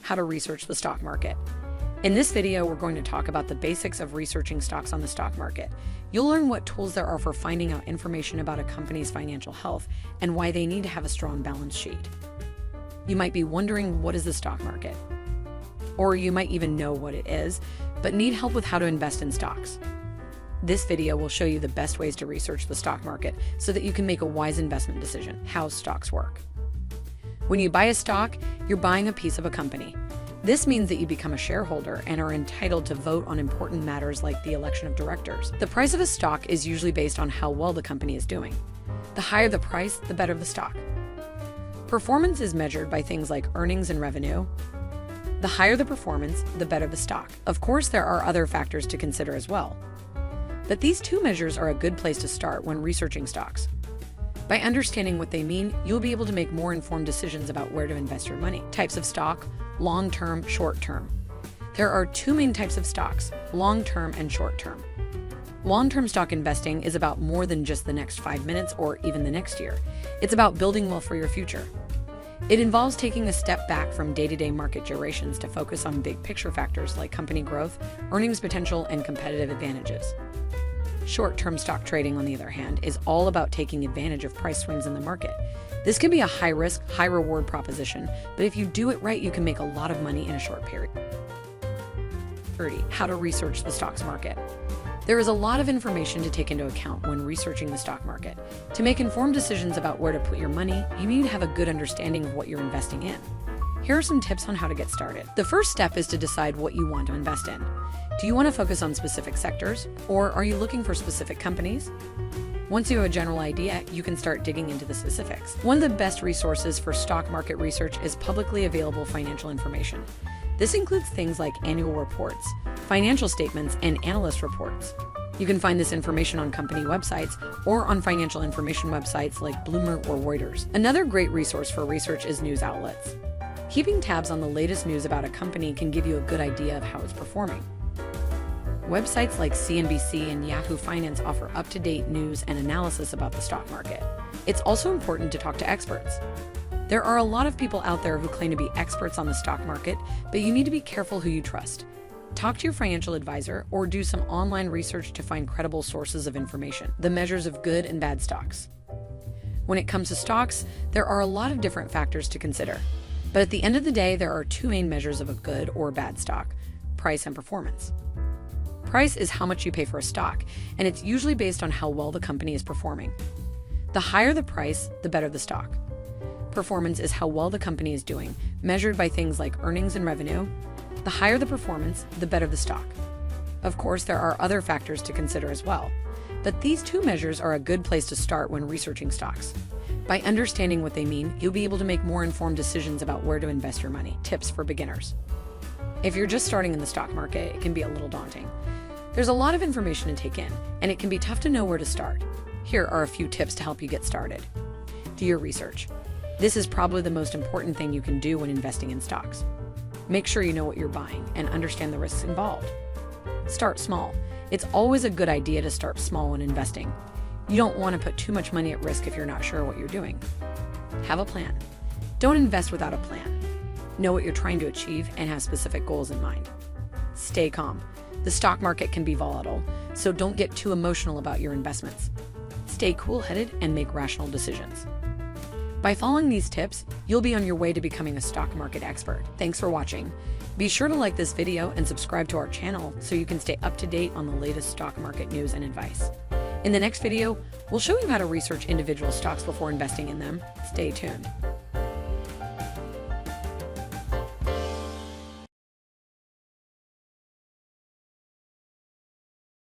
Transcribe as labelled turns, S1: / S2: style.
S1: how to research the stock market. In this video, we're going to talk about the basics of researching stocks on the stock market. You'll learn what tools there are for finding out information about a company's financial health and why they need to have a strong balance sheet. You might be wondering, what is the stock market? Or you might even know what it is, but need help with how to invest in stocks. This video will show you the best ways to research the stock market so that you can make a wise investment decision, how stocks work. When you buy a stock, you're buying a piece of a company. This means that you become a shareholder and are entitled to vote on important matters like the election of directors. The price of a stock is usually based on how well the company is doing. The higher the price, the better the stock. Performance is measured by things like earnings and revenue. The higher the performance, the better the stock. Of course, there are other factors to consider as well. But these two measures are a good place to start when researching stocks. By understanding what they mean, you'll be able to make more informed decisions about where to invest your money. Types of stock: long-term, short-term. There are two main types of stocks: long-term and short-term. Long-term stock investing is about more than just the next 5 minutes or even the next year. It's about building wealth for your future. It involves taking a step back from day-to-day market gyrations to focus on big picture factors like company growth, earnings potential, and competitive advantages. Short-term stock trading, on the other hand, is all about taking advantage of price swings in the market. This can be a high-risk, high-reward proposition, but if you do it right, you can make a lot of money in a short period. 30. How to research the stocks market. There is a lot of information to take into account when researching the stock market. To make informed decisions about where to put your money, you need to have a good understanding of what you're investing in. Here are some tips on how to get started. The first step is to decide what you want to invest in. Do you want to focus on specific sectors, or are you looking for specific companies? Once you have a general idea, you can start digging into the specifics. One of the best resources for stock market research is publicly available financial information. This includes things like annual reports, financial statements, and analyst reports. You can find this information on company websites or on financial information websites like Bloomberg or Reuters. Another great resource for research is news outlets. Keeping tabs on the latest news about a company can give you a good idea of how it's performing. Websites like CNBC and Yahoo Finance offer up-to-date news and analysis about the stock market. It's also important to talk to experts. There are a lot of people out there who claim to be experts on the stock market, but you need to be careful who you trust. Talk to your financial advisor or do some online research to find credible sources of information. The measures of good and bad stocks. When it comes to stocks, there are a lot of different factors to consider. But at the end of the day, there are two main measures of a good or bad stock: price and performance. Price is how much you pay for a stock, and it's usually based on how well the company is performing. The higher the price, the better the stock. Performance is how well the company is doing, measured by things like earnings and revenue. The higher the performance, the better the stock. Of course, there are other factors to consider as well, but these two measures are a good place to start when researching stocks. By understanding what they mean, you'll be able to make more informed decisions about where to invest your money. Tips for beginners. If you're just starting in the stock market, it can be a little daunting. There's a lot of information to take in, and it can be tough to know where to start. Here are a few tips to help you get started. Do your research. This is probably the most important thing you can do when investing in stocks. Make sure you know what you're buying and understand the risks involved. Start small. It's always a good idea to start small when investing. You don't want to put too much money at risk if you're not sure what you're doing. Have a plan. Don't invest without a plan. Know what you're trying to achieve and have specific goals in mind. Stay calm. The stock market can be volatile, so don't get too emotional about your investments. Stay cool-headed and make rational decisions. By following these tips, you'll be on your way to becoming a stock market expert. Thanks for watching. Be sure to like this video and subscribe to our channel so you can stay up to date on the latest stock market news and advice. In the next video, we'll show you how to research individual stocks before investing in them. Stay tuned.